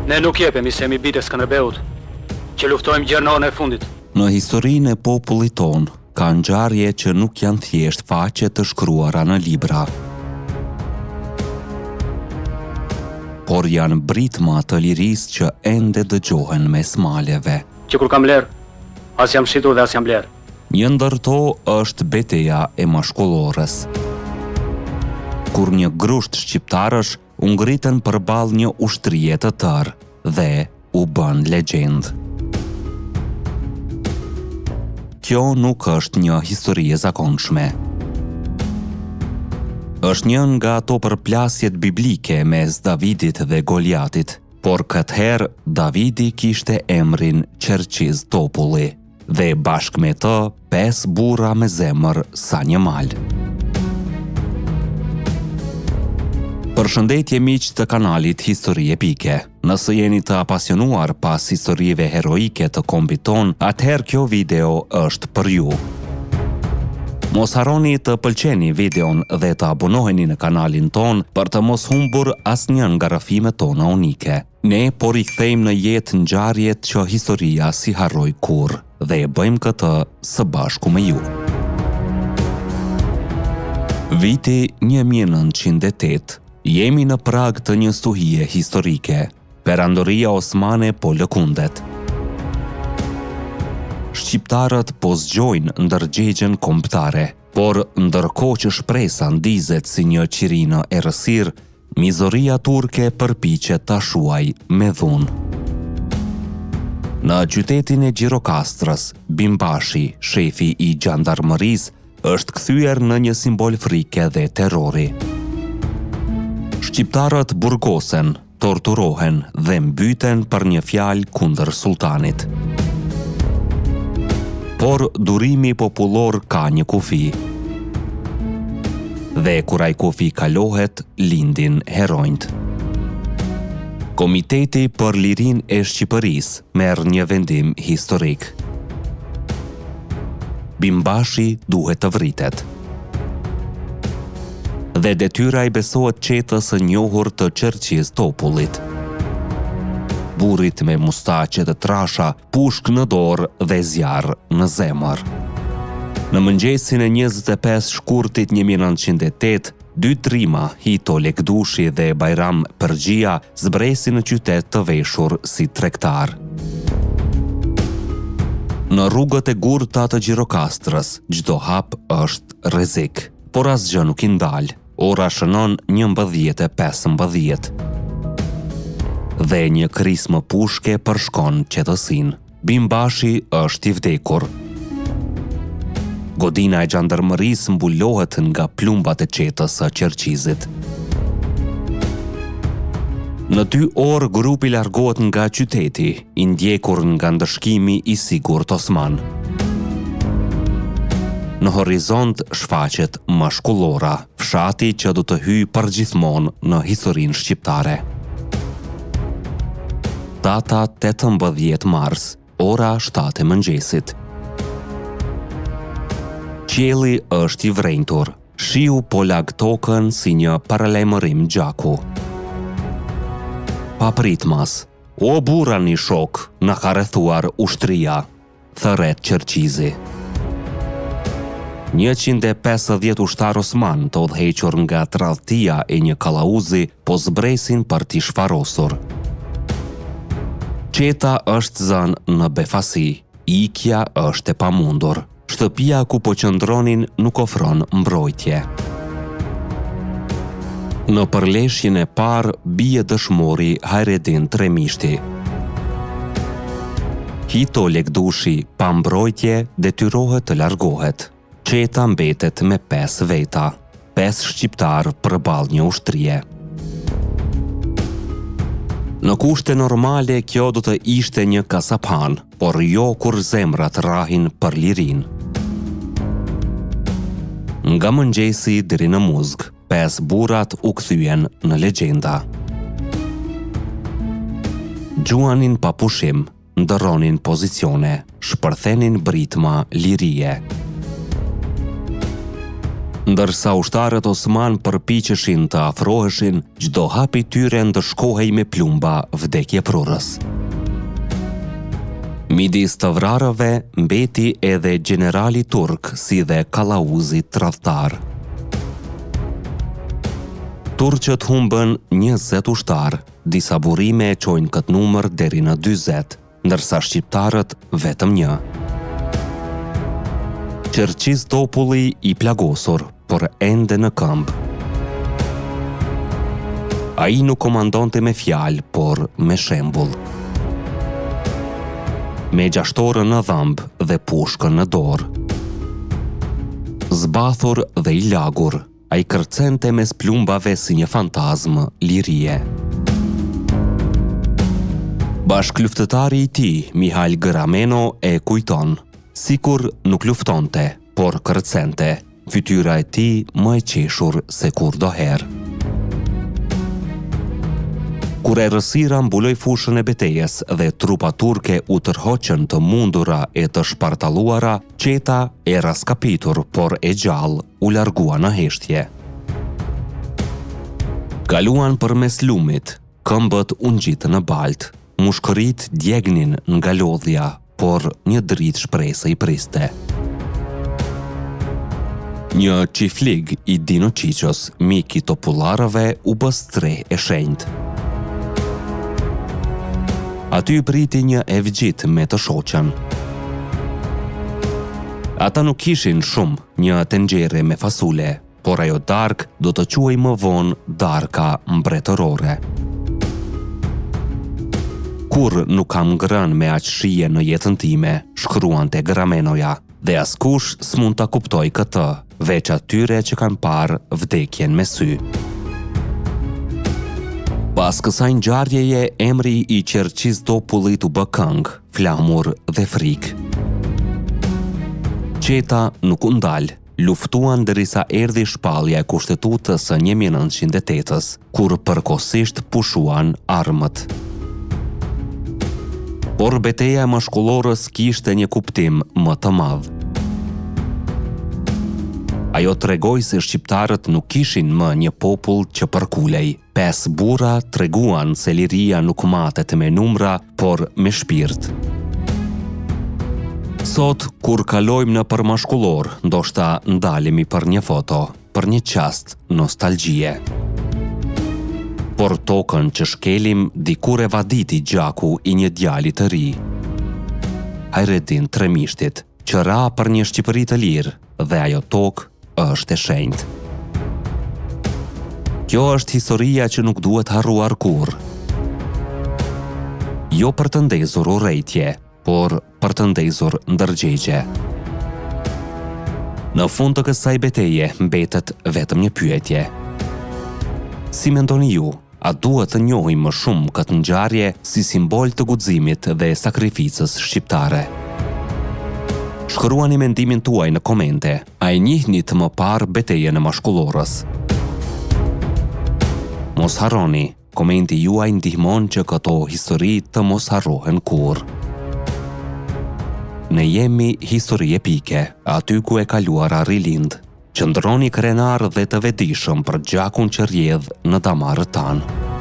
Ne nuk jepemi se mi bite Skënderbeut, që luftojmë gjernorën e fundit. Në historinë e popullit ton, ka ngjarje që nuk janë thjesht faqe të shkruara në libra, por janë britma të lirisë që ende dëgjohen mes maleve. Që kur kam ler, as jam shitur dhe as jam bler. Një ndër to është betejë e Mashkullorës, kur një grusht shqiptarësh u ngritën përballë një ushtrie të tërë dhe u bën legjendë. Kjo nuk është një histori e zakonshme. Është një nga ato përplasjet biblike mes Davidit dhe Goliatit, por këtëherë Davidi kishte emrin Qerqiz Topulli dhe bashkë me të 5 burra me zemër sa një mal. Përshëndetje miq të kanalit Histori Epike. Nëse jeni të apasionuar pas historive heroike të kombit ton, atëherë kjo video është për ju. Mos harroni të pëlqeni videon dhe të abonoheni në kanalin ton për të mos humbur asnjë nga rrëfimet tona unike. Ne po rikthejmë në jetë ngjarjet që historia si harroi kurrë dhe e bëjmë këtë së bashku me ju. Viti 1908. Jemi në prag të një stuhie historike. Perandoria osmane po lëkundet. Shqiptarët po zgjojnë ndërgjegjen kombëtare, por ndërkohë që shpresa ndizet si një qirinë e rësirë, mizoria turke përpiqet ta shuajë me dhunë. Në qytetin e Gjirokastrës, Bimbashi, shefi i gjandarmërisë, është kthyer në një simbol frike dhe terrori. Shqiptarët burgosen, torturohen dhe mbyten për një fjalë kundër sultanit. Por durimi popullor ka një kufi. Dhe kur ai kufi kalohet, lindin heronjt. Komiteti për Lirinë e Shqipërisë merr një vendim historik. Bimbashi duhet të vritet. Dhe detyra i besohet qetës së njohur të Qerqiz Topullit. Burrit me mustaqe të trasha, pushk në dorë dhe zjarr në zemër. Në mëngjesin e 25 shkurtit 1908, 2 trima, Hito Lekdushi dhe Bajram Përgjia, zbresin në qytet të veshur si tregtar. Në rrugët e gurta të Gjirokastrës, çdo hap është rrezik, por asgjë nuk i ndal. Ora shënon 11:15. Dhe një krismë pushke përshkon qetësinë. Bimbashi është i vdekur. Godina e gjandarmërisë mbulohet nga plumbat e qetës së Qerqizit. Në 2 orë grupi largohet nga qyteti, i ndjekur nga ndëshkimi i sigurt osman. Në horizont shfaqet Mashkullora, fshati që do të hyjë përgjithmonë në historinë shqiptare. Data 18 mars, ora 7 e mëngjesit. Qielli është i vrenjtur, shiu po lag tokën si një paralajmërim gjaku. Papritmas, o burrani shok, na ka rrethuar ushtria, thërret Qerqizi. 150 ushtar osman të udhëhequr nga tradhtia e një kallauzi po zbresin për t'i shfarosur. Qeta është zënë në befasi, ikja është e pamundur. Shtëpia ku po qëndronin nuk ofron mbrojtje. Në përleshjen e parë bie dëshmori Hajredin Tremishti. Hito Lekdushi, pa mbrojtje, detyrohet të largohet. Qeta mbetet me 5 veta, 5 shqiptar përballë një ushtrie. Në kushte normale kjo do të ishte një kasaphan, por jo kur zemrat rrahin për lirinë. Nga mëngjesi deri në muzg, 5 burrat u kthyen në legjenda. Gjuanin pa pushim, ndërronin pozicione, shpërthenin britma lirie. Ndërsa ushtarët Osman përpiqeshin të afroheshin, çdo hap i tyre ndëshkohej me plumba vdekjeprurës. Midis të vrarëve mbeti edhe generali turk si dhe Kalauzi tradhtar. Turqët humbën 20 ushtar, disa burime e çojnë këtë numër deri në 40, ndërsa shqiptarët vetëm 1. Qerqiz Topulli i plagosur, por ende në këmbë. Ai nuk komandonte me fjalë, por me shembull. Me gjashtorën në dhëmbë dhe pushkën në dorë. Zbathur dhe i lagur, ai kërcente mes plumbave si një fantazmë lirie. Bashkëluftëtari i tij, Mihail Grameno, e kujton, sikur nuk luftonte, por kërcente, fytyra e tij më e qeshur se kurdoherë. Kur errësira mbuloi fushën e betejës dhe trupa turke u tërhoqën të mundura e të shpartalluara, qeta e raskapitur, por e gjallë, u largua në heshtje. Kaluan përmes lumit, këmbët u ngjitën në baltë, mushkërit djegnin nga lodhja, por një dritë shpresë i priste. Një qiflig i Dino Qiqos, mik i topullarëve, u bë streh e shenjtë. Aty priti një evgjit me të shoqen. Ata nuk kishin shumë, një tenxhere me fasule, por ajo darkë do të quaj më vonë darka mbretërore. Kur nuk kam ngrënë me aq shije në jetën time, shkruante Gramenoja, dhe askush s'mund ta kuptoj këtë, veç atyre që kanë parë vdekjen me sy. Pas kësaj ngjarjeje, emri i Qerqiz Topullit u bë këngë, flamur dhe frikë. Qeta nuk u ndal, luftuan derisa erdhi shpallja e Kushtetutës së 1908-s, kur përkohësisht pushuan armët. Por betejë e mashkullorës kishte një kuptim më të madh. Ajo tregoi se shqiptarët nuk kishin më një popull që përkulej. 5 burra treguan se liria nuk matet me numra, por me shpirt. Sot, kur kalojmë në përmashkullor, ndoshta ndalemi për një foto, për një qast nostalgjie. Por tokën që shkelim dikur e vaditi gjaku i një djali të ri. Hajredin Tremishtit, që ra për një Shqipëri të lirë, dhe ajo tokë është e shenjtë. Kjo është historia që nuk duhet harruar kurrë. Jo për të ndezur urrejtje, por për të ndezur ndërgjegje. Në fund të kësaj beteje mbetet vetëm një pyetje. Si mendoni ju, a duhet të njohim më shumë këtë ngjarje si simbol të guximit dhe sakrificës shqiptare? Shkruani mendimin tuaj në komente. A e njihni të më parë betejën e mashkullorës? Mos harroni, komenti juaj ndihmon që këto histori të mos harrohen kurrë. Ne jemi histori epike, aty ku e kaluara rilind. Qëndroni krenar dhe të vetëdijshëm për gjakun që rrjedh në damarët tanë.